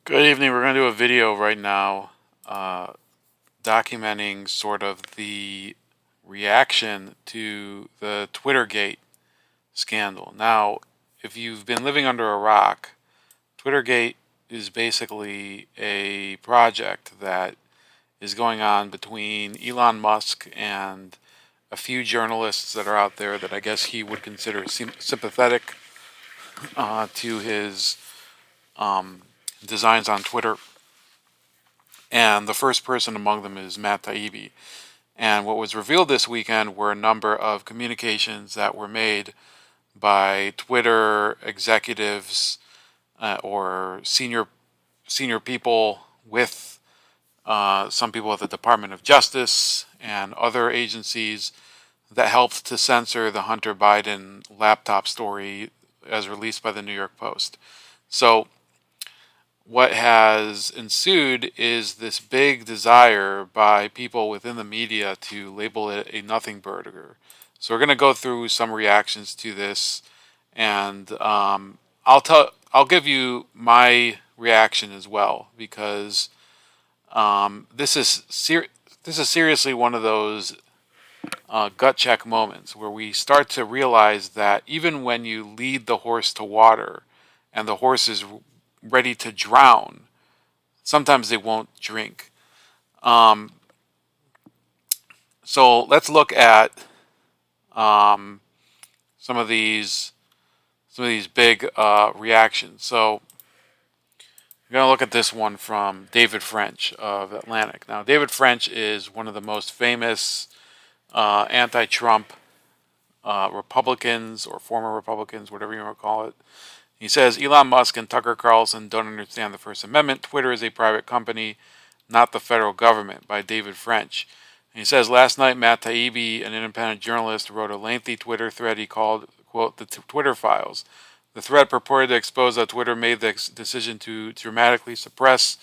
Good evening. We're going to do a video right now documenting sort of the reaction to the Twittergate scandal. Now, if you've been living under a rock, Twittergate is basically a project that is going on between Elon Musk and a few journalists that are out there that I guess he would consider sympathetic to his designs on Twitter. And the first person among them is Matt Taibbi. And what was revealed this weekend were a number of communications that were made by Twitter executives or senior people with some people at the Department of Justice and other agencies that helped to censor the Hunter Biden laptop story as released by the New York Post. So what has ensued is this big desire by people within the media to label it a nothing burger. So we're going to go through some reactions to this, and I'll give you my reaction as well, because this is seriously one of those gut check moments where we start to realize that even when you lead the horse to water and the horse is ready to drown, sometimes they won't drink. Um, so let's look at um, some of these big reactions. So we're going to look at this one from David French of Atlantic. Now, David French is one of the most famous anti-Trump Republicans or former Republicans, whatever you want to call it. He says Elon Musk and Tucker Carlson don't understand the First Amendment. Twitter is a private company, not the federal government, by David French. And he says last night Matt Taibbi, an independent journalist, wrote a lengthy Twitter thread he called, quote, the Twitter Files. The thread purported to expose that Twitter made the decision to dramatically suppress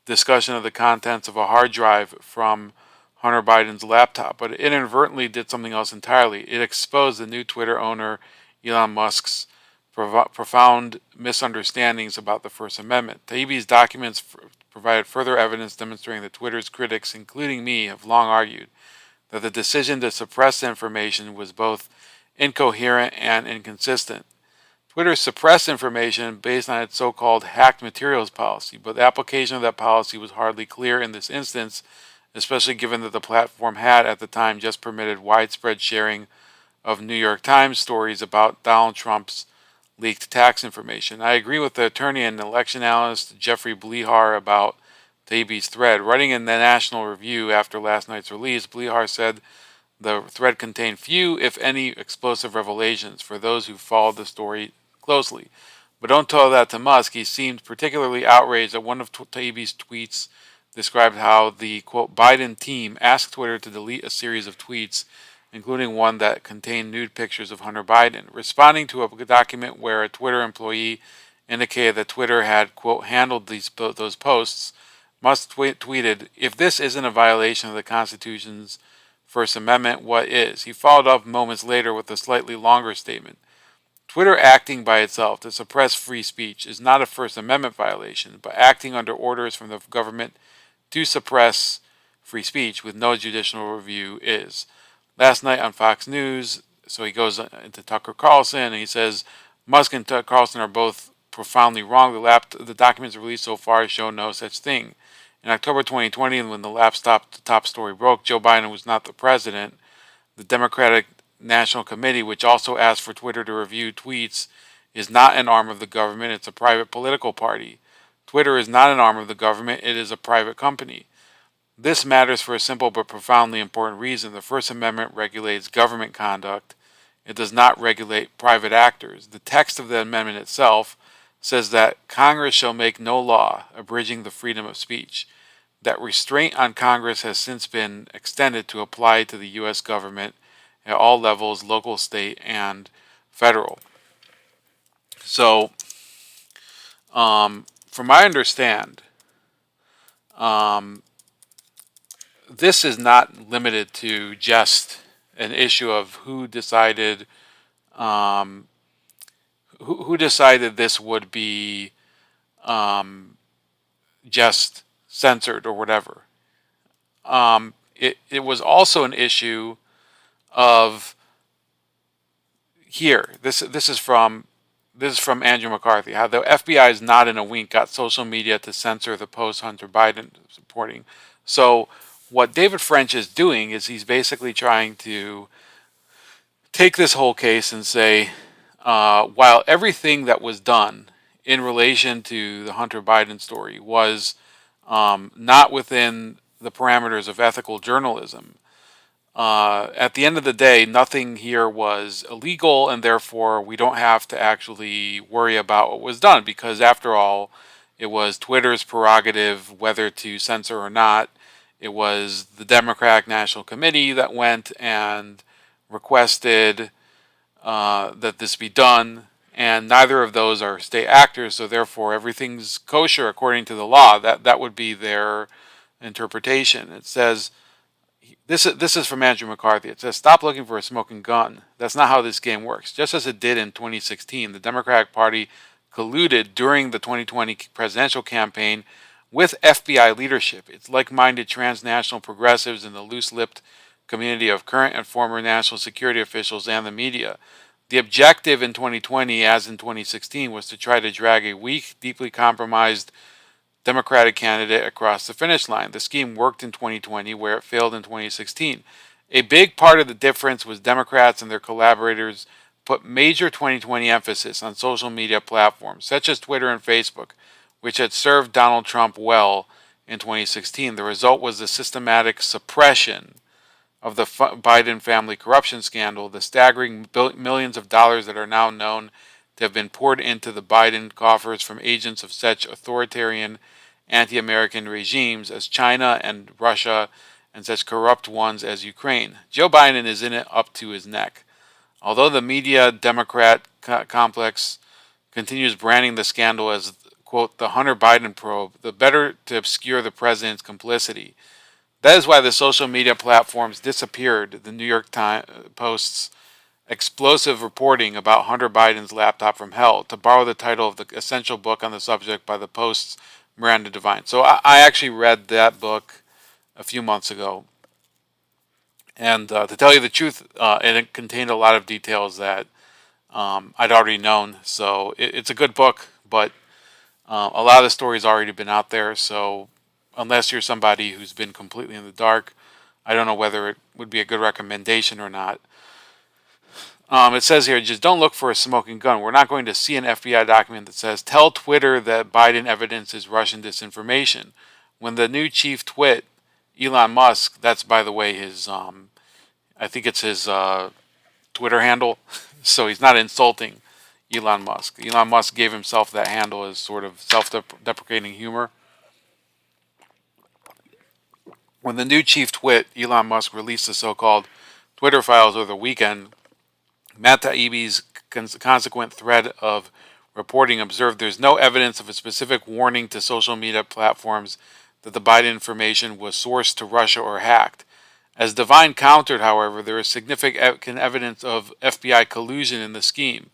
discussion of the contents of a hard drive from Hunter Biden's laptop, but it inadvertently did something else entirely. It exposed the new Twitter owner, Elon Musk's profound misunderstandings about the First Amendment. Taibbi's documents provided further evidence demonstrating that Twitter's critics, including me, have long argued that the decision to suppress information was both incoherent and inconsistent. Twitter suppressed information based on its so-called hacked materials policy, but the application of that policy was hardly clear in this instance, especially given that the platform had at the time just permitted widespread sharing of New York Times stories about Donald Trump's leaked tax information. I agree with the attorney and election analyst Jeffrey Blehar about Taibbi's thread. Writing in the National Review after last night's release, Blehar said the thread contained few, if any, explosive revelations for those who followed the story closely. But don't tell that to Musk. He seemed particularly outraged that one of Taibbi's tweets described how the, quote, Biden team asked Twitter to delete a series of tweets, including one that contained nude pictures of Hunter Biden. Responding to a document where a Twitter employee indicated that Twitter had, quote, handled those posts, Musk tweeted, if this isn't a violation of the Constitution's First Amendment, what is? He followed up moments later with a slightly longer statement. Twitter acting by itself to suppress free speech is not a First Amendment violation, but acting under orders from the government to suppress free speech with no judicial review is. Last night on Fox News, so he goes into Tucker Carlson and he says Musk and Tucker Carlson are both profoundly wrong. The documents released so far show no such thing. In October 2020, when the laptop top story broke, Joe Biden was not the president. The Democratic National Committee, which also asked for Twitter to review tweets, is not an arm of the government. It's a private political party. Twitter is not an arm of the government. It is a private company. This matters for a simple but profoundly important reason. The First Amendment regulates government conduct. It does not regulate private actors. The text of the amendment itself says that Congress shall make no law abridging the freedom of speech. That restraint on Congress has since been extended to apply to the U.S. government at all levels, local, state, and federal. So, from my understand, um, this is not limited to just an issue of who decided who decided this would be just censored or whatever. It was also an issue of here. This is from Andrew McCarthy. How the FBI's not in a wink got social media to censor the post Hunter Biden supporting. So what David French is doing is he's basically trying to take this whole case and say, while everything that was done in relation to the Hunter Biden story was not within the parameters of ethical journalism, at the end of the day, nothing here was illegal, and therefore we don't have to actually worry about what was done because, after all, it was Twitter's prerogative whether to censor or not. It was the Democratic National Committee that went and requested that this be done, and neither of those are state actors, so therefore everything's kosher according to the law. That would be their interpretation. It says this is from Andrew McCarthy. It says, "Stop looking for a smoking gun. That's not how this game works. Just as it did in 2016, the Democratic Party colluded during the 2020 presidential campaign with FBI leadership. It's like-minded transnational progressives in the loose-lipped community of current and former national security officials and the media. The objective in 2020, as in 2016, was to try to drag a weak, deeply compromised Democratic candidate across the finish line. The scheme worked in 2020 where it failed in 2016. A big part of the difference was Democrats and their collaborators put major 2020 emphasis on social media platforms such as Twitter and Facebook, which had served Donald Trump well in 2016. The result was the systematic suppression of the Biden family corruption scandal, the staggering millions of dollars that are now known to have been poured into the Biden coffers from agents of such authoritarian anti-American regimes as China and Russia and such corrupt ones as Ukraine. Joe Biden is in it up to his neck. Although the media Democrat complex continues branding the scandal as, quote, the Hunter Biden probe, the better to obscure the president's complicity. That is why the social media platforms disappeared. The New York Post's explosive reporting about Hunter Biden's laptop from hell, to borrow the title of the essential book on the subject by the Post's Miranda Devine. So I actually read that book a few months ago. And to tell you the truth, it contained a lot of details that I'd already known. So it's a good book, but a lot of the story's already been out there. So unless you're somebody who's been completely in the dark, I don't know whether it would be a good recommendation or not. It says here, just don't look for a smoking gun. We're not going to see an FBI document that says, tell Twitter that Biden evidence is Russian disinformation. When the new chief twit, Elon Musk, that's, by the way, his, I think it's his Twitter handle, so he's not insulting Elon Musk. Elon Musk gave himself that handle as sort of self-deprecating humor. When the new chief twit, Elon Musk, released the so-called Twitter files over the weekend, Matt Taibbi's consequent thread of reporting observed there's no evidence of a specific warning to social media platforms that the Biden information was sourced to Russia or hacked. As Devine countered, however, there is significant evidence of FBI collusion in the scheme.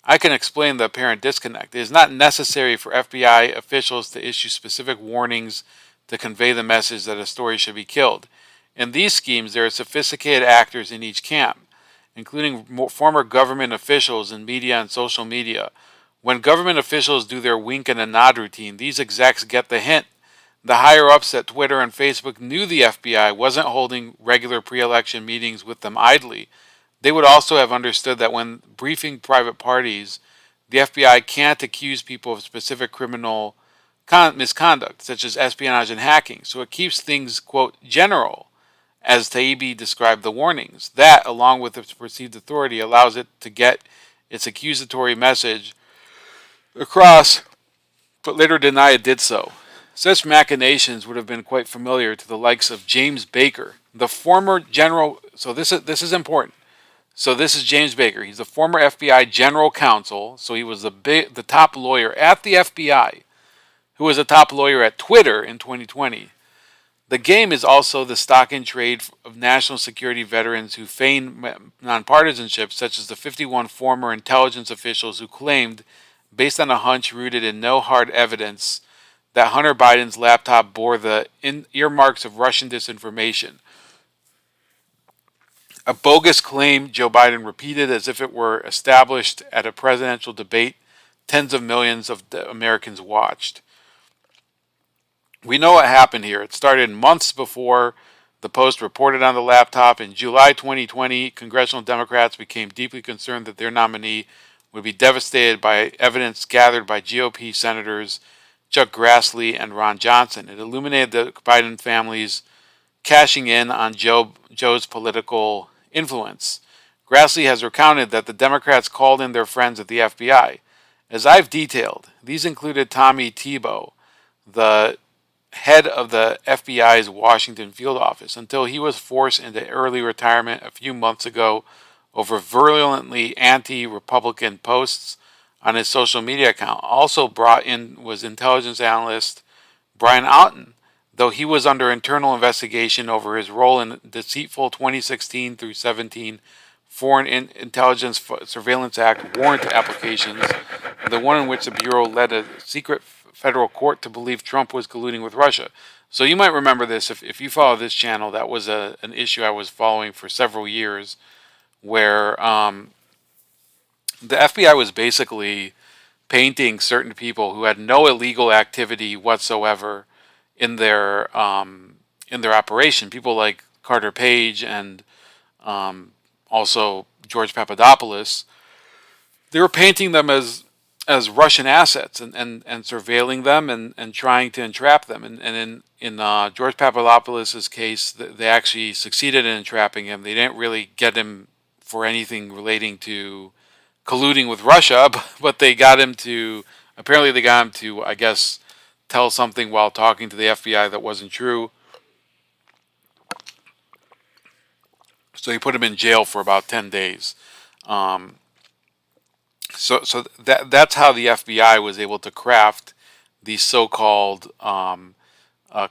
I can explain the apparent disconnect. It is not necessary for FBI officials to issue specific warnings to convey the message that a story should be killed. In these schemes, there are sophisticated actors in each camp, including former government officials in media and social media. When government officials do their wink and a nod routine, these execs get the hint. The higher-ups at Twitter and Facebook knew the FBI wasn't holding regular pre-election meetings with them idly. They would also have understood that when briefing private parties, the FBI can't accuse people of specific criminal misconduct, such as espionage and hacking, so it keeps things, quote, general, as Taibbi described the warnings. That, along with its perceived authority, allows it to get its accusatory message across, but later deny it did so. Such machinations would have been quite familiar to the likes of James Baker, the former general. So this is important. So this is James Baker. He's the former FBI general counsel. So he was the top lawyer at the FBI, who was a top lawyer at Twitter in 2020. The game is also the stock in trade of national security veterans who feign nonpartisanship, such as the 51 former intelligence officials who claimed, based on a hunch rooted in no hard evidence, that Hunter Biden's laptop bore the earmarks of Russian disinformation. A bogus claim Joe Biden repeated as if it were established at a presidential debate tens of millions of Americans watched. We know what happened here. It started months before the Post reported on the laptop. In July 2020, congressional Democrats became deeply concerned that their nominee would be devastated by evidence gathered by GOP Senators Chuck Grassley and Ron Johnson. It illuminated the Biden family's cashing in on Joe's political influence. Grassley has recounted that the Democrats called in their friends at the FBI. As I've detailed, these included Tommy Thibault, the head of the FBI's Washington field office, until he was forced into early retirement a few months ago over virulently anti-Republican posts on his social media account. Also brought in was intelligence analyst Brian Otten, though he was under internal investigation over his role in deceitful 2016 through 17 Foreign Intelligence Surveillance Act warrant applications, the one in which the Bureau led a secret federal court to believe Trump was colluding with Russia. So you might remember this if you follow this channel. That was an issue I was following for several years, where the FBI was basically painting certain people who had no illegal activity whatsoever in their operation. People like Carter Page and also George Papadopoulos. They were painting them as Russian assets and surveilling them and trying to entrap them. And in George Papadopoulos' case, they actually succeeded in entrapping him. They didn't really get him for anything relating to colluding with Russia, but they got him to, apparently they got him to, I guess, tell something while talking to the FBI that wasn't true. So he put him in jail for about 10 days. So that's how the FBI was able to craft these so-called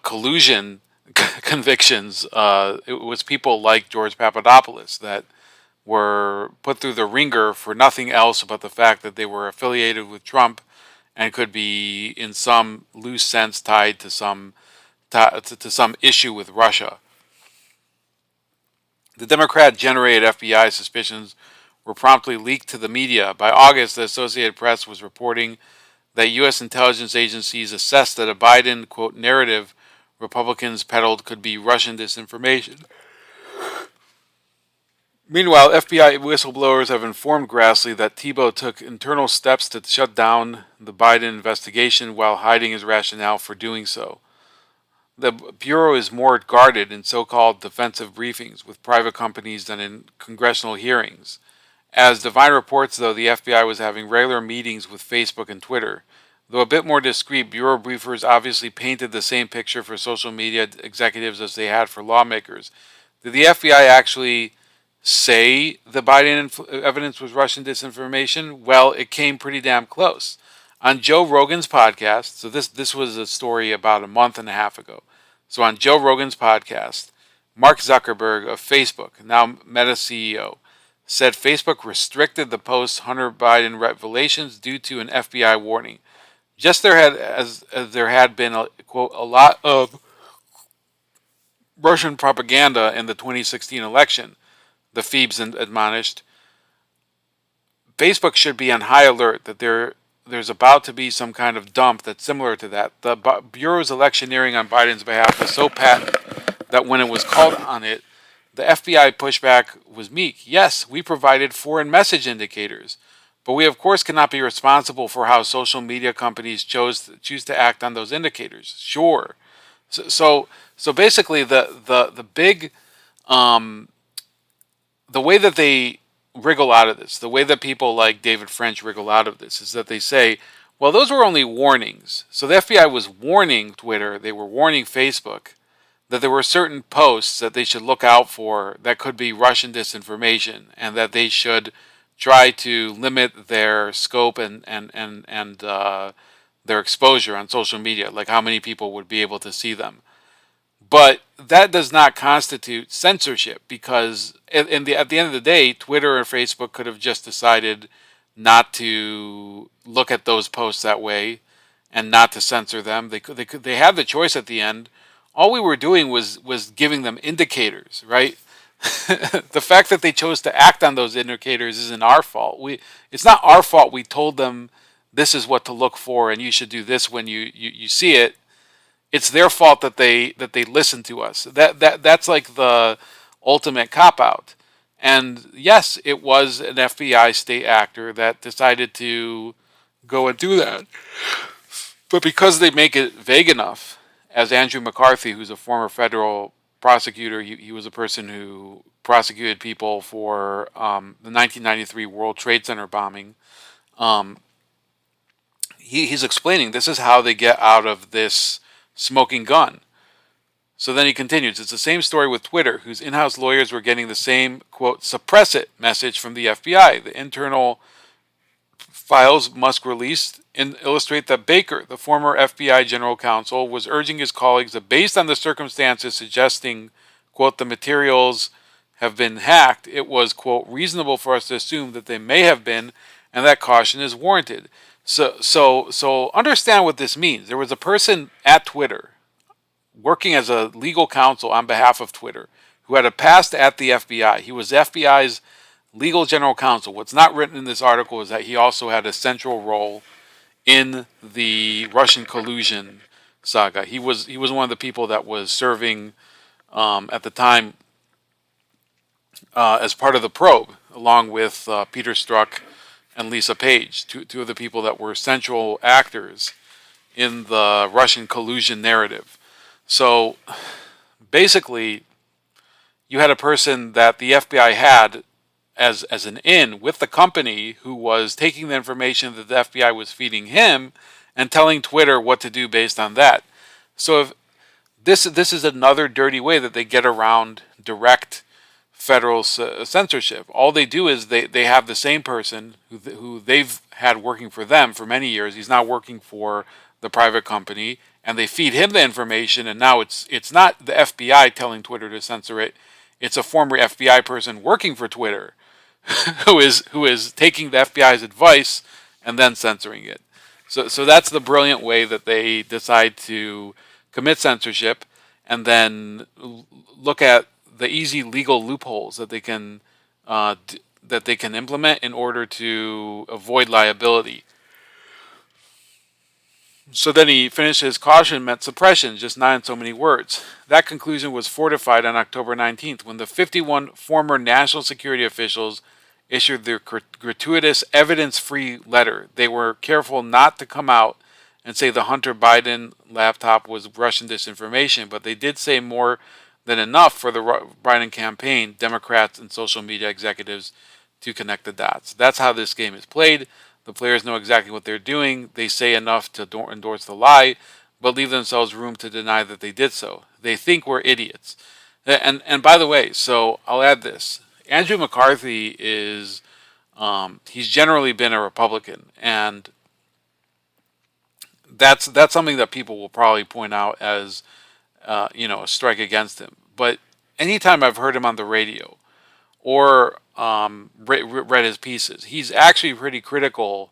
collusion convictions. It was people like George Papadopoulos that were put through the ringer for nothing else but the fact that they were affiliated with Trump and could be, in some loose sense, tied to some issue with Russia. The Democrat-generated FBI suspicions were promptly leaked to the media. By August, the Associated Press was reporting that U.S. intelligence agencies assessed that a Biden, quote, narrative Republicans peddled could be Russian disinformation. Meanwhile, FBI whistleblowers have informed Grassley that Thibault took internal steps to shut down the Biden investigation while hiding his rationale for doing so. The Bureau is more guarded in so-called defensive briefings with private companies than in congressional hearings. As Devine reports, though, the FBI was having regular meetings with Facebook and Twitter. Though a bit more discreet, Bureau briefers obviously painted the same picture for social media executives as they had for lawmakers. Did the FBI actually say the Biden evidence was Russian disinformation? Well, it came pretty damn close. On Joe Rogan's podcast, so this was a story about a month and a half ago. So on Joe Rogan's podcast, Mark Zuckerberg of Facebook, now Meta CEO, said Facebook restricted the post's Hunter Biden revelations due to an FBI warning. Just as there had been quote a lot of Russian propaganda in the 2016 election, the Phoebes admonished, Facebook should be on high alert that there's about to be some kind of dump that's similar to that. The Bureau's electioneering on Biden's behalf was so patent that when it was called on it, the FBI pushback was meek. Yes, we provided foreign message indicators, but we of course cannot be responsible for how social media companies choose to act on those indicators. Sure. So basically the big the way that they wriggle out of this, the way that people like David French wriggle out of this, is that they say, well, those were only warnings. So the FBI was warning Twitter, they were warning Facebook, that there were certain posts that they should look out for that could be Russian disinformation, and that they should try to limit their scope and their exposure on social media, like how many people would be able to see them. But that does not constitute censorship, because at the end of the day, Twitter or Facebook could have just decided not to look at those posts that way and not to censor them. They had the choice at the end. All we were doing was giving them indicators, right? The fact that they chose to act on those indicators isn't our fault. It's not our fault we told them this is what to look for and you should do this when you see it. It's their fault that they listen to us. That's like the ultimate cop out. And yes, it was an FBI state actor that decided to go and do that. But because they make it vague enough, as Andrew McCarthy, who's a former federal prosecutor, he was a person who prosecuted people for the 1993 World Trade Center bombing. Um, he's explaining this is how they get out of this smoking gun. So then he continues, it's the same story with Twitter, whose in-house lawyers were getting the same, quote, suppress it message from the FBI. The internal files Musk released illustrate that Baker, the former FBI general counsel, was urging his colleagues that based on the circumstances suggesting, quote, the materials have been hacked, it was, quote, reasonable for us to assume that they may have been, and that caution is warranted. So understand what this means. There was a person at Twitter working as a legal counsel on behalf of Twitter who had a past at the FBI. He was the FBI's legal general counsel. What's not written in this article is that he also had a central role in the Russian collusion saga. He was one of the people that was serving at the time as part of the probe, along with Peter Strzok and Lisa Page, two of the people that were central actors in the Russian collusion narrative. So basically, you had a person that the FBI had as an in with the company who was taking the information that the FBI was feeding him and telling Twitter what to do based on that. So if this is another dirty way that they get around direct federal censorship. All they do is they have the same person who they've had working for them for many years. He's now working for the private company, and they feed him the information. And now it's not the FBI telling Twitter to censor it. It's a former FBI person working for Twitter who is taking the FBI's advice and then censoring it. So that's the brilliant way that they decide to commit censorship, and then look at the easy legal loopholes that they can implement in order to avoid liability. So then he finishes, caution meant suppression, just not in so many words. That conclusion was fortified on October 19th when the 51 former national security officials issued their gratuitous evidence-free letter. They were careful not to come out and say the Hunter Biden laptop was Russian disinformation, but they did say more than enough for the Biden campaign, Democrats, and social media executives to connect the dots. That's how this game is played. The players know exactly what they're doing. They say enough to endorse the lie, but leave themselves room to deny that they did so. They think we're idiots. And by the way, so I'll add this. Andrew McCarthy is, he's generally been a Republican, and that's something that people will probably point out as, a strike against him. But anytime I've heard him on the radio or read his pieces, he's actually pretty critical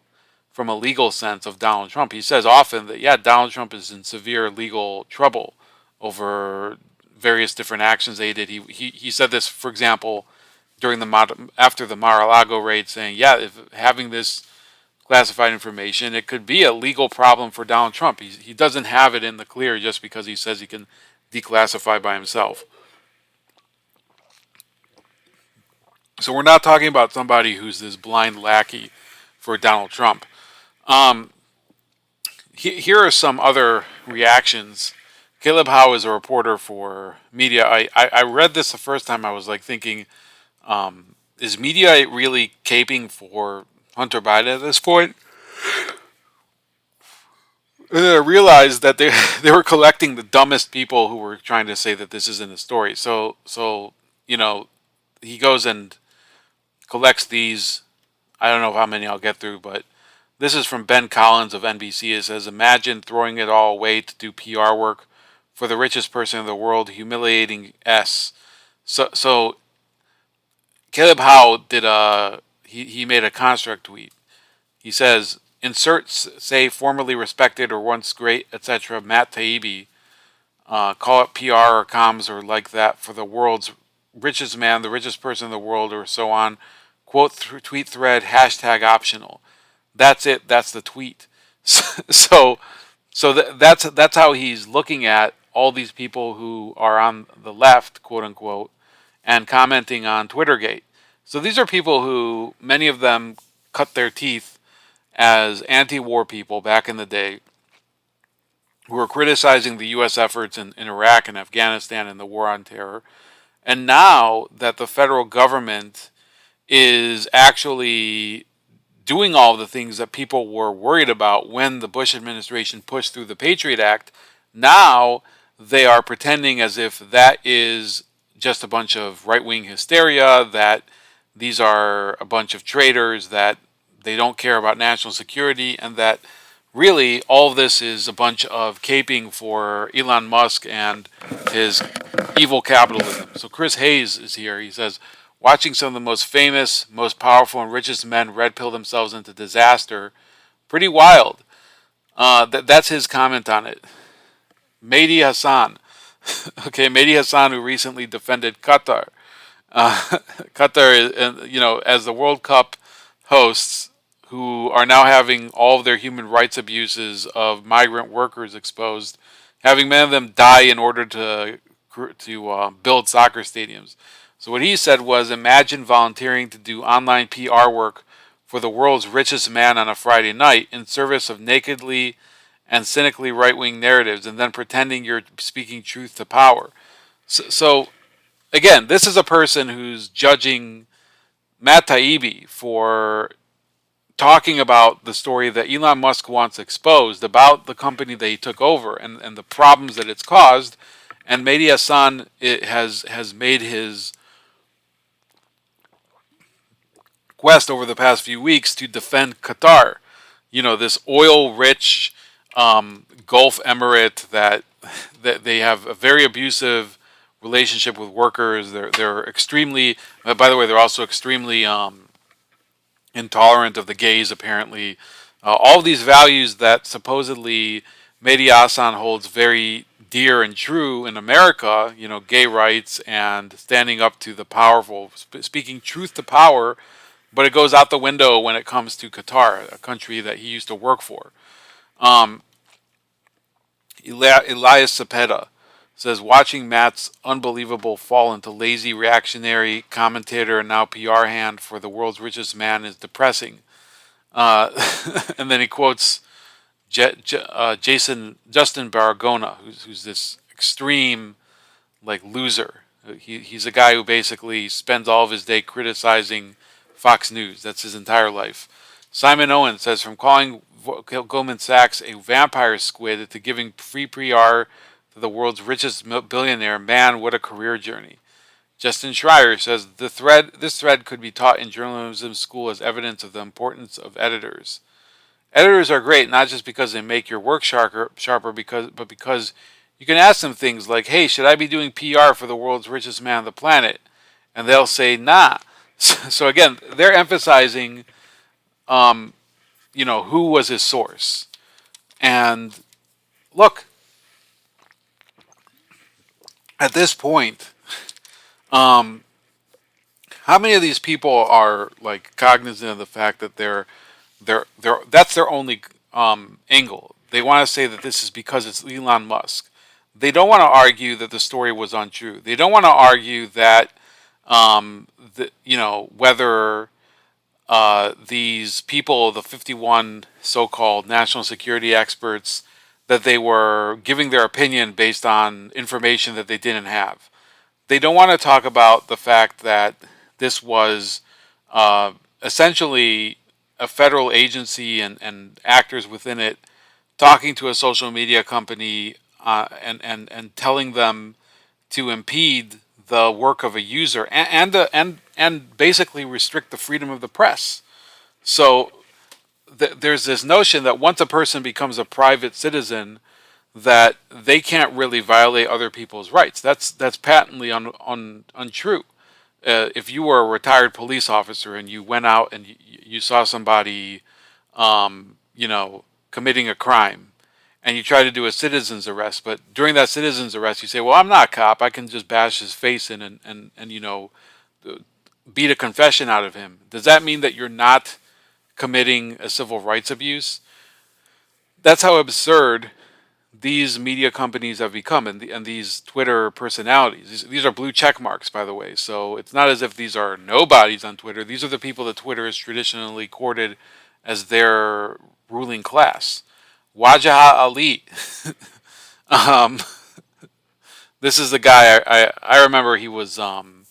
from a legal sense of Donald Trump. He says often that, yeah, Donald Trump is in severe legal trouble over various different actions they did. He said this, for example, during after the Mar-a-Lago raid, saying, yeah, if having this classified information, it could be a legal problem for Donald Trump. He doesn't have it in the clear just because he says he can declassify by himself. So we're not talking about somebody who's this blind lackey for Donald Trump. Here are some other reactions. Caleb Howe is a reporter for media. I read this the first time. I was like thinking, is media really caping for Hunter Biden at this point? And then I realized that they were collecting the dumbest people who were trying to say that this isn't a story. So he goes and collects these. I don't know how many I'll get through, but this is from Ben Collins of NBC. It says, imagine throwing it all away to do PR work for the richest person in the world, humiliating S. So Caleb Howe did he made a construct tweet. He says, inserts, say, formerly respected or once great, etc., Matt Taibbi, call it PR or comms or like that, for the world's richest man, the richest person in the world, or so on. Quote, tweet thread, hashtag optional. That's it. That's the tweet. So, that's how he's looking at all these people who are on the left, quote unquote, and commenting on Twittergate. So these are people who, many of them, cut their teeth as anti-war people back in the day, who were criticizing the U.S. efforts in Iraq and Afghanistan and the war on terror. And now that the federal government is actually doing all the things that people were worried about when the Bush administration pushed through the Patriot Act, now they are pretending as if that is just a bunch of right-wing hysteria, that these are a bunch of traitors, that they don't care about national security, and that really all of this is a bunch of caping for Elon Musk and his evil capitalism. So Chris Hayes is here. He says, watching some of the most famous, most powerful, and richest men red pill themselves into disaster, pretty wild. That's his comment on it. Mehdi Hassan. Okay, Mehdi Hassan, who recently defended Qatar. Qatar, as the World Cup hosts, who are now having all of their human rights abuses of migrant workers exposed, having many of them die in order to build soccer stadiums. So what he said was, imagine volunteering to do online PR work for the world's richest man on a Friday night in service of nakedly and cynically right-wing narratives, and then pretending you're speaking truth to power. So again, this is a person who's judging Matt Taibbi for talking about the story that Elon Musk wants exposed about the company that he took over and the problems that it's caused. And Mehdi Hassan has made his quest over the past few weeks to defend Qatar, this oil-rich Gulf Emirate that they have a very abusive relationship with workers. They're extremely, by the way, they're also extremely intolerant of the gays, apparently. All of these values that supposedly Mehdi Hassan holds very dear and true in America, gay rights and standing up to the powerful, speaking truth to power, but it goes out the window when it comes to Qatar, a country that he used to work for. Elias Cepeda says, watching Matt's unbelievable fall into lazy reactionary commentator and now PR hand for the world's richest man is depressing. And then he quotes Justin Baragona, who's this extreme loser. He's a guy who basically spends all of his day criticizing Fox News. That's his entire life. Simon Owen says, from calling Goldman Sachs a vampire squid to giving free PR to the world's richest billionaire, man, what a career journey. Justin Schreier says, this thread could be taught in journalism school as evidence of the importance of editors. Editors are great, not just because they make your work sharper, but because you can ask them things like, hey, should I be doing PR for the world's richest man on the planet? And they'll say, nah. So again, they're emphasizing, who was his source. And look, at this point, how many of these people are cognizant of the fact that that's their only angle? They want to say that this is because it's Elon Musk. They don't want to argue that the story was untrue. They don't want to argue that whether these people, the 51 so-called national security experts, that they were giving their opinion based on information that they didn't have. They don't want to talk about the fact that this was essentially a federal agency and actors within it talking to a social media company and telling them to impede the work of a user and basically restrict the freedom of the press. So there's this notion that once a person becomes a private citizen, that they can't really violate other people's rights. That's patently untrue. If you were a retired police officer and you went out and you saw somebody, committing a crime, and you try to do a citizen's arrest, but during that citizen's arrest, you say, "Well, I'm not a cop. I can just bash his face in and beat a confession out of him." Does that mean that you're not committing a civil rights abuse? That's how absurd these media companies have become, and these Twitter personalities. These are blue check marks, by the way. So it's not as if these are nobodies on Twitter. These are the people that Twitter has traditionally courted as their ruling class. Wajahat Ali. um, this is the guy I remember. He was on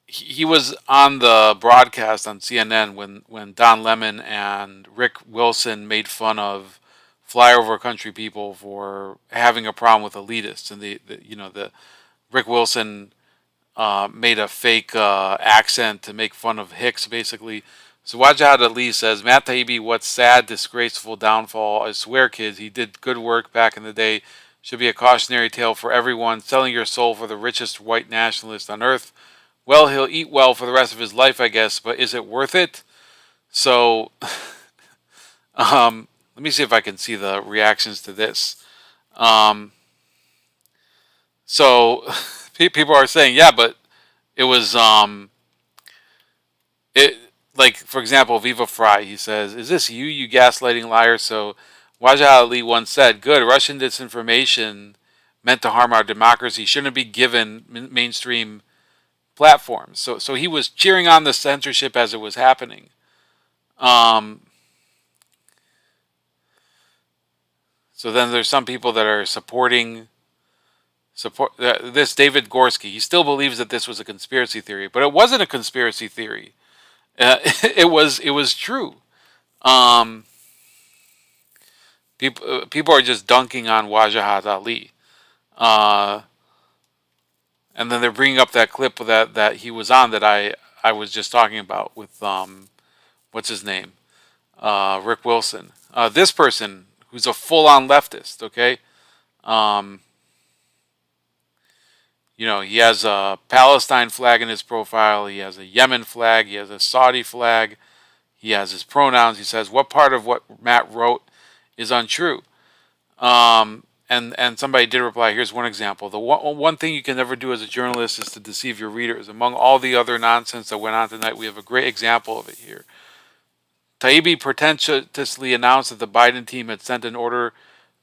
the broadcast on CNN when Don Lemon and Rick Wilson made fun of flyover country people for having a problem with elitists, and the Rick Wilson made a fake accent to make fun of Hicks, basically. So Wajahat Ali says, Matt Taibbi, what's sad, disgraceful downfall. I swear, kids, he did good work back in the day. Should be a cautionary tale for everyone. Selling your soul for the richest white nationalist on earth. Well, he'll eat well for the rest of his life, I guess, but is it worth it? So, let me see if I can see the reactions to this. So, people are saying, yeah, but it was, it like, for example, Viva Fry, he says, is this you gaslighting liar? So, Wajahat Ali once said, good, Russian disinformation meant to harm our democracy shouldn't be given mainstream platforms. So he was cheering on the censorship as it was happening. So then there's some people that are support this David Gorski. He still believes that this was a conspiracy theory, but it wasn't a conspiracy theory. It was true. Um, people are just dunking on Wajahat Ali. Uh, and then they're bringing up that clip that he was on that I was just talking about with what's his name, Rick Wilson. This person who's a full-on leftist. Okay, um, he has a Palestine flag in his profile. He has a Yemen flag. He has a Saudi flag. He has his pronouns. He says what part of what Matt wrote is untrue. And somebody did reply. Here's one example. The one thing you can never do as a journalist is to deceive your readers. Among all the other nonsense that went on tonight, we have a great example of it here. Taibbi pretentiously announced that the Biden team had sent an order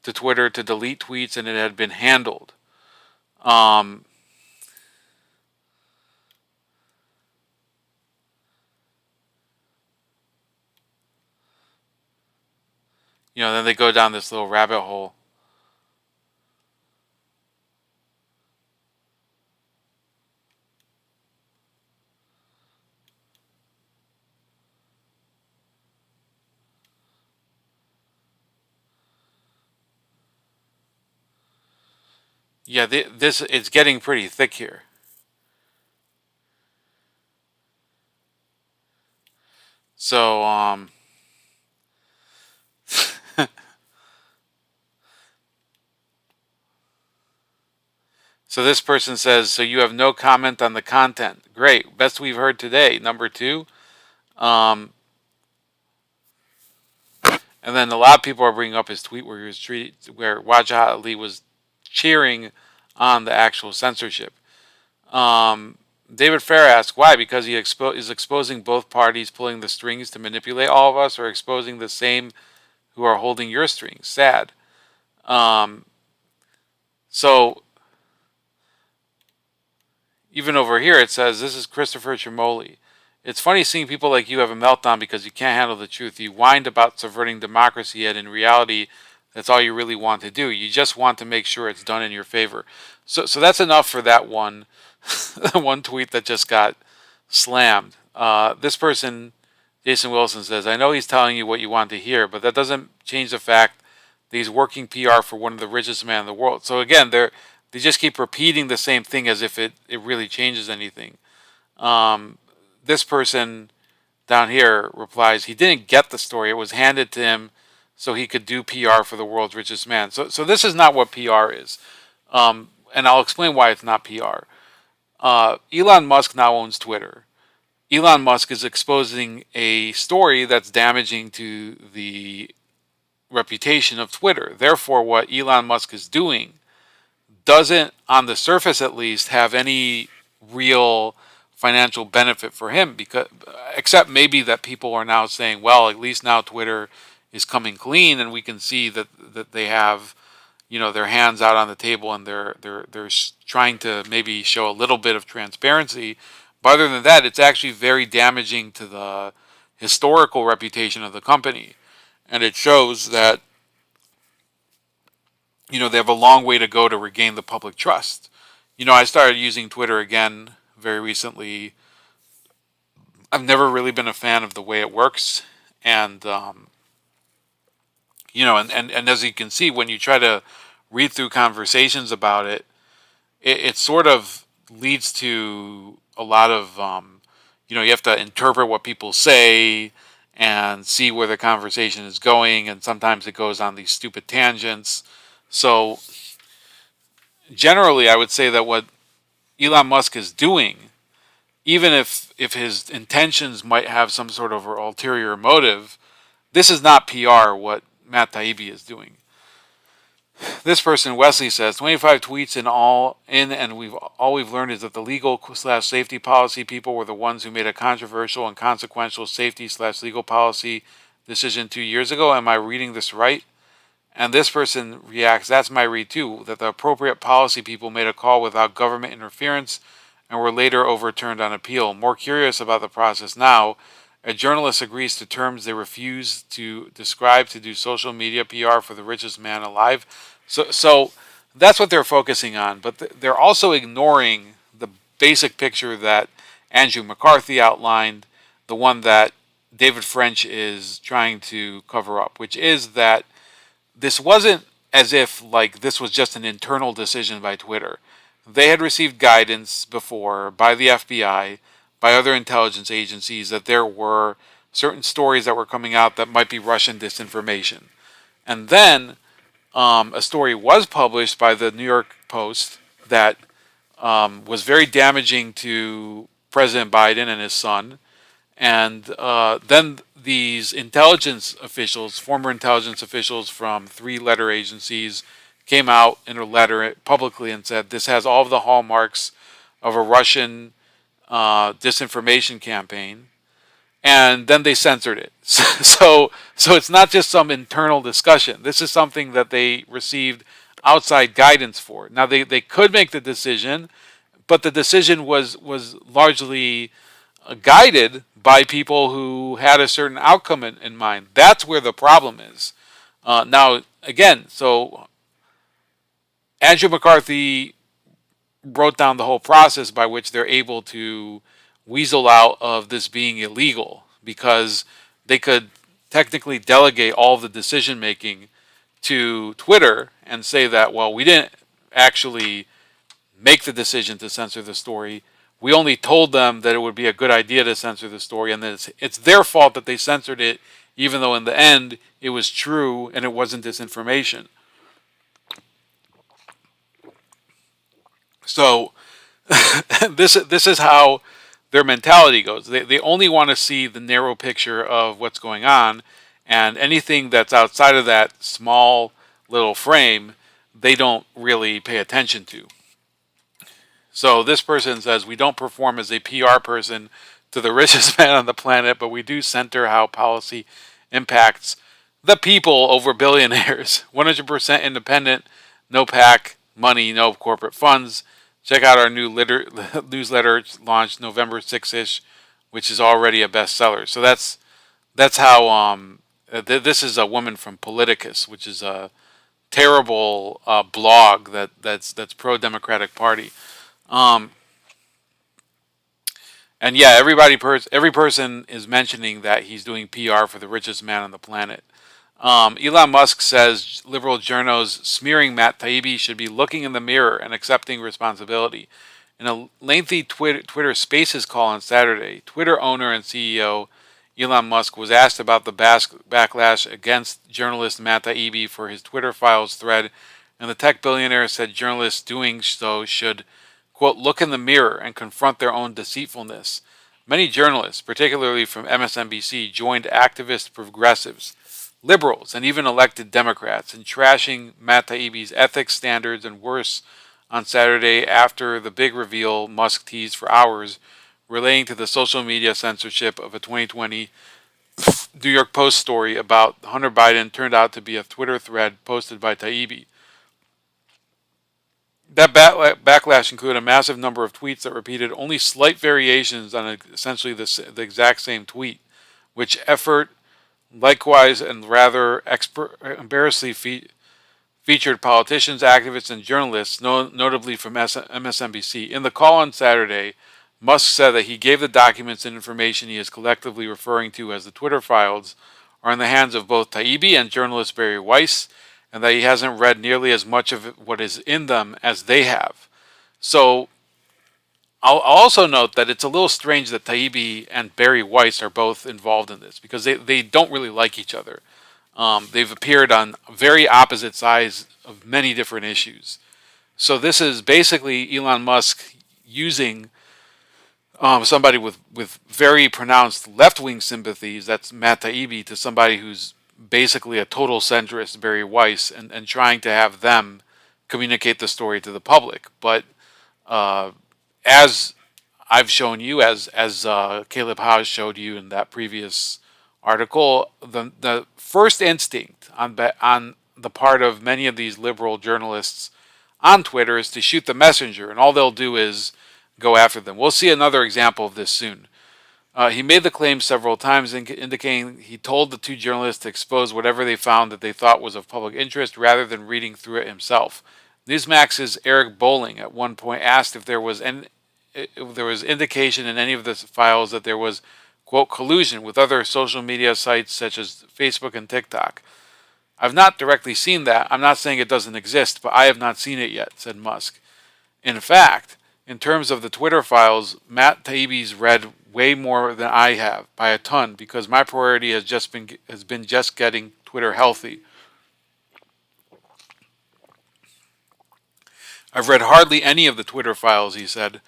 to Twitter to delete tweets and it had been handled. Um, then they go down this little rabbit hole. Yeah, this it's getting pretty thick here. So so this person says, so you have no comment on the content. Great, best we've heard today. Number two. Um, and then a lot of people are bringing up his tweet where he was where Wajahat Ali was cheering on the actual censorship. David Fair asks, why? Because he is exposing both parties pulling the strings to manipulate all of us, or exposing the same who are holding your strings. Sad. Um, so even over here it says, this is Christopher Tremoli. It's funny seeing people like you have a meltdown because you can't handle the truth. You whined about subverting democracy, yet in reality, that's all you really want to do. You just want to make sure it's done in your favor. So that's enough for that one, one tweet that just got slammed. This person, Jason Wilson, says, I know he's telling you what you want to hear, but that doesn't change the fact that he's working PR for one of the richest men in the world. So again, they just keep repeating the same thing as if it really changes anything. This person down here replies, he didn't get the story. It was handed to him so he could do PR for the world's richest man. So this is not what PR is. And I'll explain why it's not PR. Elon Musk now owns Twitter. Elon Musk is exposing a story that's damaging to the reputation of Twitter. Therefore, what Elon Musk is doing doesn't, on the surface at least, have any real financial benefit for him, because except maybe that people are now saying, well, at least now Twitter is coming clean, and we can see that they have, their hands out on the table, and they're trying to maybe show a little bit of transparency. But other than that, it's actually very damaging to the historical reputation of the company, and it shows that they have a long way to go to regain the public trust. I started using Twitter again very recently. I've never really been a fan of the way it works, and and as you can see, when you try to read through conversations about it, it sort of leads to a lot of you have to interpret what people say and see where the conversation is going, and sometimes it goes on these stupid tangents. So generally, I would say that what Elon Musk is doing, even if his intentions might have some sort of ulterior motive, this is not PR. What Matt Taibbi is doing. This person, Wesley, says 25 tweets and we've learned is that the legal/safety policy people were the ones who made a controversial and consequential safety/legal policy decision 2 years ago. Am I reading this right? And this person reacts, that's my read too, that the appropriate policy people made a call without government interference and were later overturned on appeal. More curious about the process now, a journalist agrees to terms they refuse to describe to do social media PR for the richest man alive. So that's what they're focusing on, but they're also ignoring the basic picture that Andrew McCarthy outlined, the one that David French is trying to cover up, which is that this wasn't as if this was just an internal decision by Twitter. They had received guidance before by the FBI, by other intelligence agencies, that there were certain stories that were coming out that might be Russian disinformation. And then a story was published by the New York Post that was very damaging to President Biden and his son. And then these intelligence officials, former intelligence officials from 3-letter agencies, came out in a letter publicly and said this has all of the hallmarks of a Russian disinformation campaign, and then they censored it. So it's not just some internal discussion. This is something that they received outside guidance for. Now they could make the decision, but the decision was largely guided by people who had a certain outcome in mind. That's where the problem is. Now, again, so Andrew McCarthy wrote down the whole process by which they're able to weasel out of this being illegal, because they could technically delegate all of the decision making to Twitter and say that, well, we didn't actually make the decision to censor the story. We only told them that it would be a good idea to censor the story, and then it's their fault that they censored it, even though in the end it was true and it wasn't disinformation. So this is how their mentality goes. They only want to see the narrow picture of what's going on, and anything that's outside of that small little frame, they don't really pay attention to. So this person says, we don't perform as a PR person to the richest man on the planet, but we do center how policy impacts the people over billionaires. 100% independent, no PAC money, no corporate funds. Check out our new newsletter launched November 6th-ish, which is already a bestseller. So that's how this is a woman from Politicus, which is a terrible blog that's pro-Democratic Party. And yeah, every person is mentioning that he's doing PR for the richest man on the planet. Elon Musk says liberal journos smearing Matt Taibbi should be looking in the mirror and accepting responsibility. In a lengthy Twitter Spaces call on Saturday, Twitter owner and CEO Elon Musk was asked about the backlash against journalist Matt Taibbi for his Twitter Files thread, and the tech billionaire said journalists doing so should, quote, look in the mirror and confront their own deceitfulness. Many journalists, particularly from MSNBC, joined activist progressives, liberals, and even elected Democrats in trashing Matt Taibbi's ethics standards and worse on Saturday after the big reveal Musk teased for hours relating to the social media censorship of a 2020 New York Post story about Hunter Biden turned out to be a Twitter thread posted by Taibbi. That backlash included a massive number of tweets that repeated only slight variations on essentially the exact same tweet, which effort likewise and rather embarrassingly featured politicians, activists, and journalists, notably from MSNBC. In the call on Saturday, Musk said that he gave the documents and information he is collectively referring to as the Twitter files are in the hands of both Taibbi and journalist Barry Weiss, and that he hasn't read nearly as much of what is in them as they have. So I'll also note that it's a little strange that Taibbi and Barry Weiss are both involved in this because they don't really like each other. They've appeared on very opposite sides of many different issues. So this is basically Elon Musk using somebody with very pronounced left-wing sympathies, that's Matt Taibbi, to somebody who's basically a total centrist, Barry Weiss, and trying to have them communicate the story to the public. But as I've shown you, as Caleb Howe showed you in that previous article, the first instinct on the part of many of these liberal journalists on Twitter is to shoot the messenger, and all they'll do is go after them. We'll see another example of this soon. He made the claim several times, indicating he told the two journalists to expose whatever they found that they thought was of public interest rather than reading through it himself. Newsmax's Eric Bolling at one point asked if there was indication in any of the files that there was, quote, collusion with other social media sites such as Facebook and TikTok. I've not directly seen that. I'm not saying it doesn't exist, but I have not seen it yet, said Musk. In fact, in terms of the Twitter files, Matt Taibbi's read way more than I have, by a ton, because my priority has been just getting Twitter healthy. I've read hardly any of the Twitter files, he said.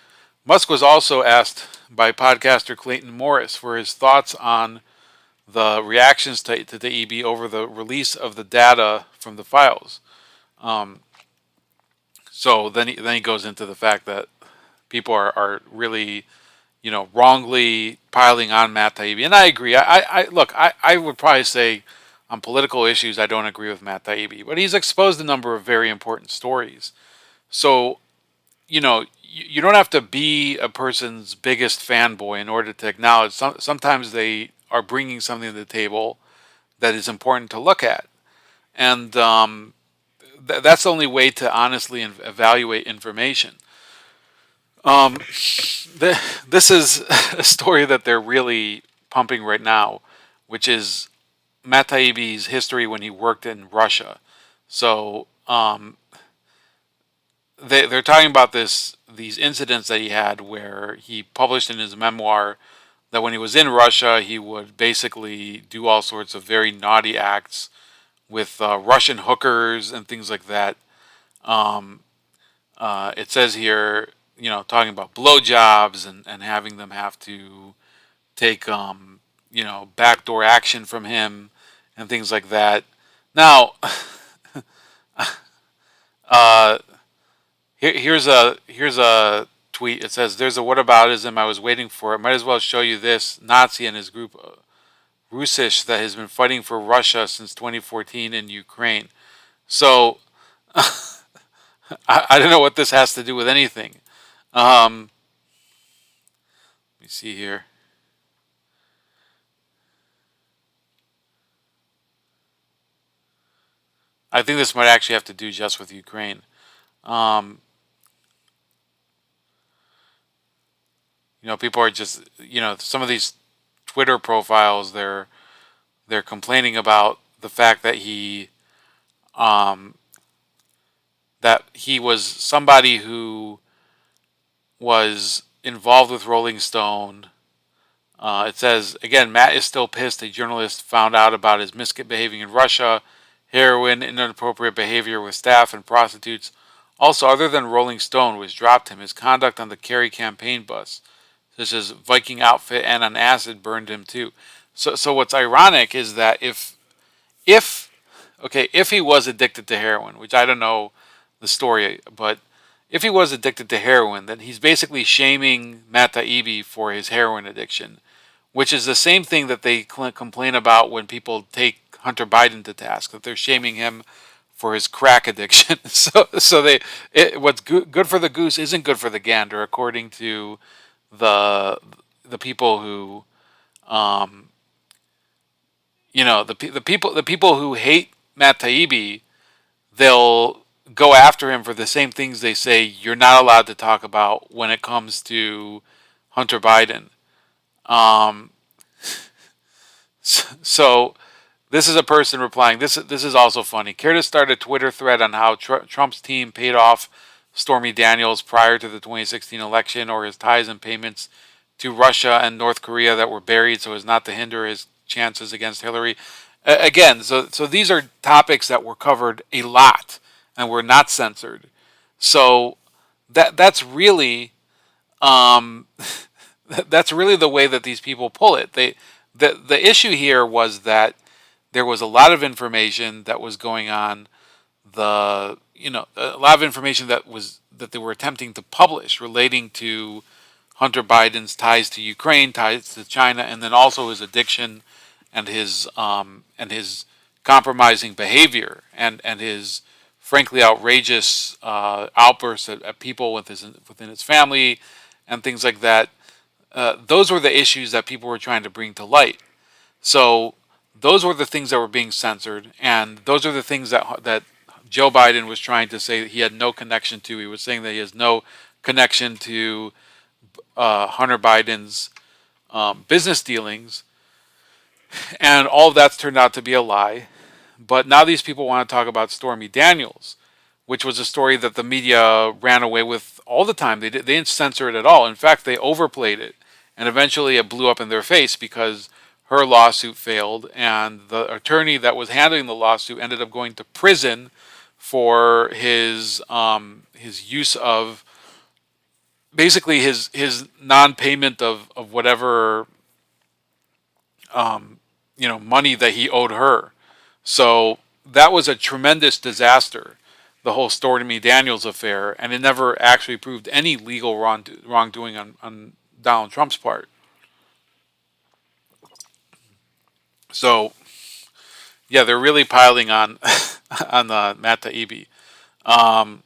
Musk was also asked by podcaster Clayton Morris for his thoughts on the reactions to Taibbi over the release of the data from the files. So then he goes into the fact that people are really, wrongly piling on Matt Taibbi, and I agree. I would probably say on political issues I don't agree with Matt Taibbi, but he's exposed a number of very important stories. So, you don't have to be a person's biggest fanboy in order to acknowledge sometimes they are bringing something to the table that is important to look at, and that's the only way to honestly evaluate information. This is a story that they're really pumping right now, which is Matt Taibbi's history when he worked in Russia. So they're talking about these incidents that he had where he published in his memoir that when he was in Russia, he would basically do all sorts of very naughty acts with Russian hookers and things like that. It says here, talking about blowjobs and having them have to take, backdoor action from him and things like that. Now, here's a tweet. It says, "There's a whataboutism I was waiting for. I might as well show you this Nazi and his group, Rusish, that has been fighting for Russia since 2014 in Ukraine." So, I don't know what this has to do with anything. Let me see here. I think this might actually have to do just with Ukraine. People are just, some of these Twitter profiles, they're complaining about the fact that he was somebody who was involved with Rolling Stone. It says, again, Matt is still pissed a journalist found out about his misbehaving in Russia, heroin, inappropriate behavior with staff and prostitutes. Also, other than Rolling Stone, which dropped him, his conduct on the Kerry campaign bus, This is Viking outfit and on acid burned him too. So what's ironic is that if okay, if he was addicted to heroin, which I don't know the story, but if he was addicted to heroin, then he's basically shaming Matt Taibbi for his heroin addiction, which is the same thing that they complain about when people take Hunter Biden to task, that they're shaming him for his crack addiction. What's good for the goose isn't good for the gander, according to the the people who um, the people who hate Matt Taibbi, they'll go after him for the same things they say you're not allowed to talk about when it comes to Hunter Biden. Um, so this is a person replying. This is also funny. Care to start a Twitter thread on how Trump's team paid off Stormy Daniels prior to the 2016 election, or his ties and payments to Russia and North Korea that were buried so as not to hinder his chances against Hillary. Again, so these are topics that were covered a lot and were not censored. So that's really um, that's really the way that these people pull it. The issue here was that there was a lot of information that was going on. A lot of information that they were attempting to publish relating to Hunter Biden's ties to Ukraine, ties to China, and then also his addiction and his compromising behavior and his frankly outrageous outbursts at people within his family and things like that. Those were the issues that people were trying to bring to light. So those were the things that were being censored, and those are the things that Joe Biden was trying to say that he had no connection to. He was saying that he has no connection to Hunter Biden's business dealings, and all of that's turned out to be a lie. But now these people want to talk about Stormy Daniels, which was a story that the media ran away with all the time. They didn't censor it at all. In fact, they overplayed it, and eventually it blew up in their face because her lawsuit failed, and the attorney that was handling the lawsuit ended up going to prison for his use of basically his non-payment of whatever money that he owed her. So that was a tremendous disaster, the whole Stormy Daniels affair, and it never actually proved any legal wrongdoing on Donald Trump's part. So yeah, they're really piling on on Matt Taibbi. Um,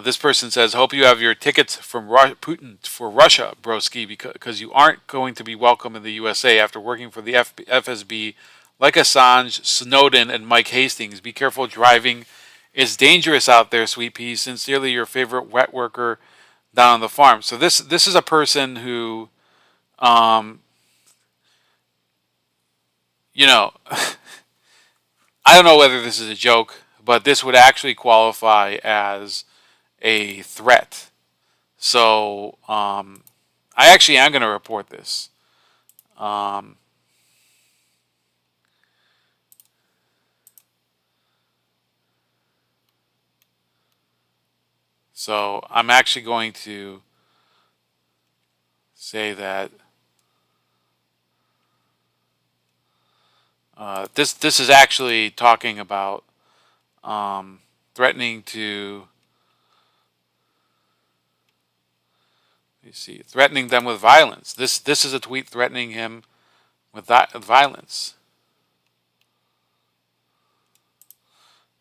this person says, "Hope you have your tickets from Putin for Russia, broski, because you aren't going to be welcome in the USA after working for the FSB like Assange, Snowden, and Mike Hastings. Be careful driving. It's dangerous out there, sweet pea. Sincerely, your favorite wet worker down on the farm." So this is a person who, um, you know, I don't know whether this is a joke, but this would actually qualify as a threat. So I actually am going to report this. Um, so I'm actually going to say that this is actually talking about threatening to. You see, threatening them with violence. This is a tweet threatening him with violence.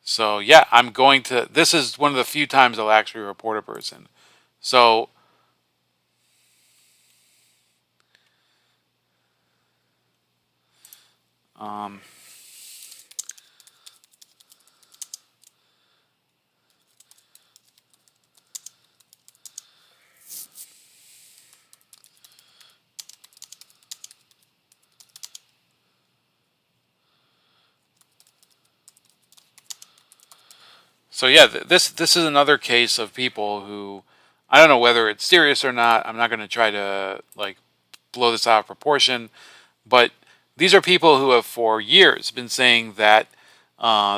So yeah, I'm going to. This is one of the few times I'll actually report a person. So um, so yeah, this is another case of people who I don't know whether it's serious or not. I'm not going to try to like blow this out of proportion, but these are people who have for years been saying that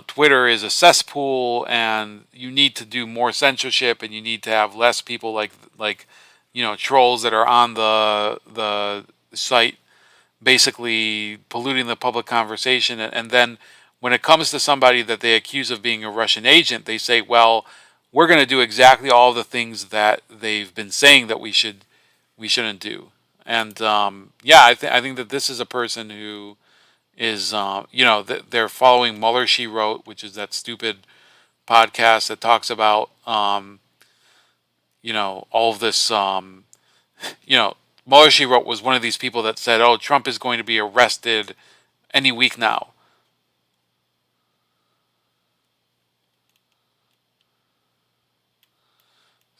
Twitter is a cesspool and you need to do more censorship and you need to have less people like trolls that are on the site, basically polluting the public conversation. And then when it comes to somebody that they accuse of being a Russian agent, they say, well, we're going to do exactly all the things that they've been saying that we shouldn't do. And I think that this is a person who is they're following Mueller She Wrote, which is that stupid podcast that talks about all of this. Mueller She Wrote was one of these people that said, "Oh, Trump is going to be arrested any week now."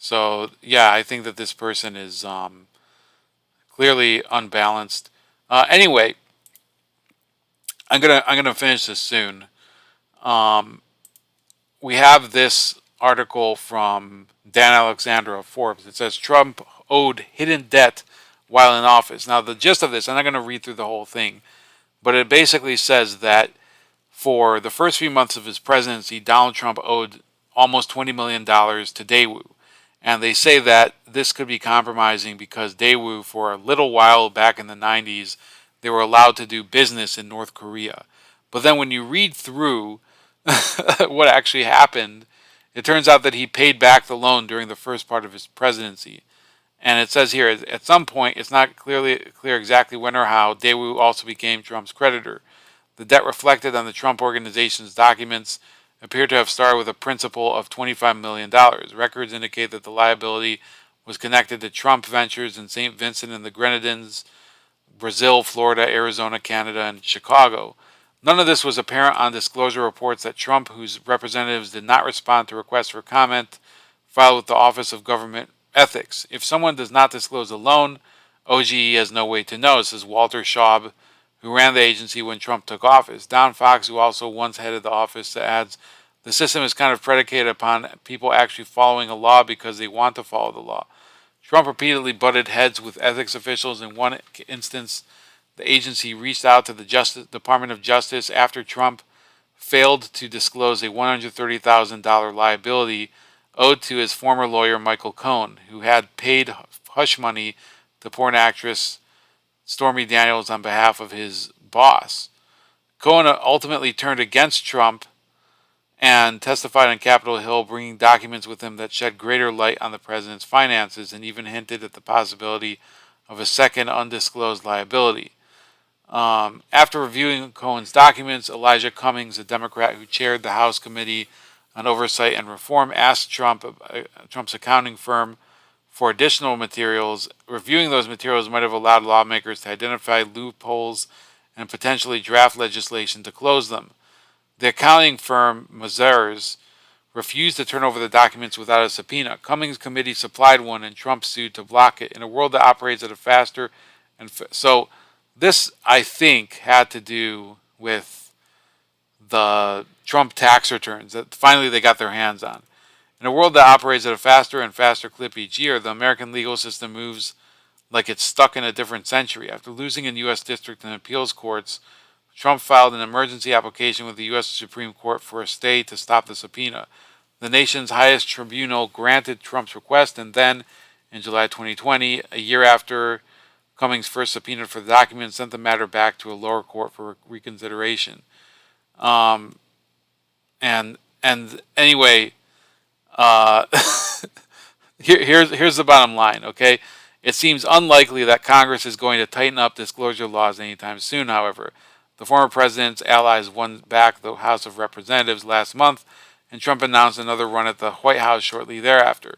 So yeah, I think that this person is clearly unbalanced. Anyway, I'm gonna finish this soon. Um, we have this article from Dan Alexandra of Forbes. It says Trump owed hidden debt while in office. Now the gist of this, I'm not going to read through the whole thing, but it basically says that for the first few months of his presidency, Donald Trump owed almost $20 million to Daewoo. And they say that this could be compromising because Daewoo, for a little while back in the 90s, they were allowed to do business in North Korea. But then when you read through what actually happened, it turns out that he paid back the loan during the first part of his presidency. And it says here, at some point, it's not clear exactly when or how, Daewoo also became Trump's creditor. The debt reflected on the Trump Organization's documents appear to have started with a principal of $25 million. Records indicate that the liability was connected to Trump ventures in St. Vincent and the Grenadines, Brazil, Florida, Arizona, Canada, and Chicago. None of this was apparent on disclosure reports that Trump, whose representatives did not respond to requests for comment filed with the Office of Government Ethics. If someone does not disclose a loan, OGE has no way to know, says Walter Schaub, who ran the agency when Trump took office. Don Fox, who also once headed the office, adds, the system is kind of predicated upon people actually following a law because they want to follow the law. Trump repeatedly butted heads with ethics officials. In one instance, the agency reached out to the Department of Justice after Trump failed to disclose a $130,000 liability owed to his former lawyer Michael Cohen, who had paid hush money to porn actress Stormy Daniels on behalf of his boss. Cohen ultimately turned against Trump and testified on Capitol Hill, bringing documents with him that shed greater light on the president's finances and even hinted at the possibility of a second undisclosed liability. After reviewing Cohen's documents, Elijah Cummings, a Democrat who chaired the House Committee on Oversight and Reform, asked Trump's accounting firm for additional materials. Reviewing those materials might have allowed lawmakers to identify loopholes and potentially draft legislation to close them. The accounting firm Mazars refused to turn over the documents without a subpoena. Cummings' committee supplied one, and Trump sued to block it. In a world that operates at a faster so this, I think, had to do with the Trump tax returns that finally they got their hands on. In a world that operates at a faster and faster clip each year, the American legal system moves like it's stuck in a different century. After losing in U.S. district and appeals courts, Trump filed an emergency application with the U.S. Supreme Court for a stay to stop the subpoena. The nation's highest tribunal granted Trump's request, and then, in July 2020, a year after Cummings first subpoenaed for the documents, sent the matter back to a lower court for reconsideration. Um, and anyway, uh, here's the bottom line. Okay, it seems unlikely that Congress is going to tighten up disclosure laws anytime soon. However, the former president's allies won back the House of Representatives last month, and Trump announced another run at the White House shortly thereafter.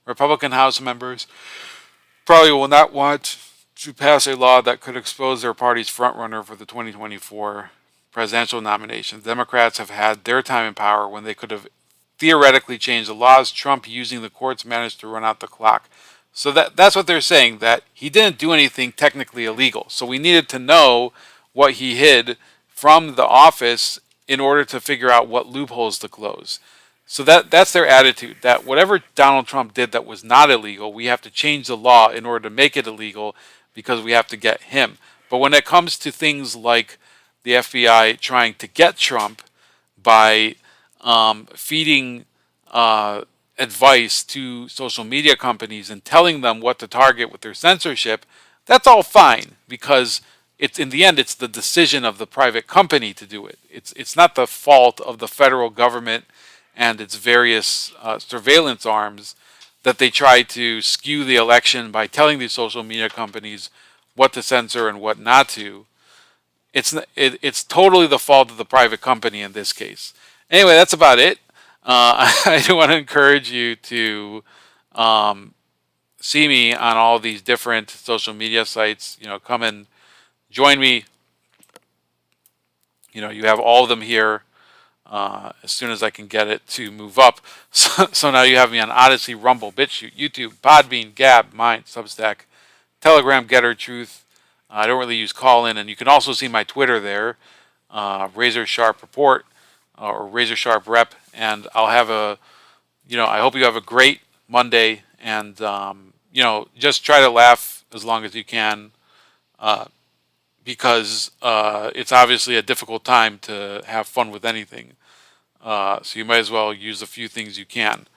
Republican House members probably will not want to pass a law that could expose their party's frontrunner for the 2024 presidential nomination. Democrats have had their time in power when they could have theoretically changed the laws. Trump, using the courts, managed to run out the clock. So that's what they're saying, that he didn't do anything technically illegal. So we needed to know what he hid from the office in order to figure out what loopholes to close. So that's their attitude, that whatever Donald Trump did that was not illegal, we have to change the law in order to make it illegal because we have to get him. But when it comes to things like the FBI trying to get Trump by feeding advice to social media companies and telling them what to target with their censorship, that's all fine because it's in the end it's the decision of the private company to do it. It's not the fault of the federal government and its various surveillance arms that they try to skew the election by telling these social media companies what to censor and what not to. It's totally the fault of the private company in this case. Anyway, that's about it. I do want to encourage you to um, see me on all these different social media sites. Come and join me. You have all of them here as soon as I can get it to move up. So now you have me on Odyssey, Rumble, BitChute, YouTube, Podbean, Gab, Mind, Substack, Telegram, Getter, Truth. I don't really use Call-In, and you can also see my Twitter there, Razor Sharp Report or Razor Sharp Rep, and I'll have I hope you have a great Monday, and just try to laugh as long as you can, because it's obviously a difficult time to have fun with anything. So you might as well use a few things you can.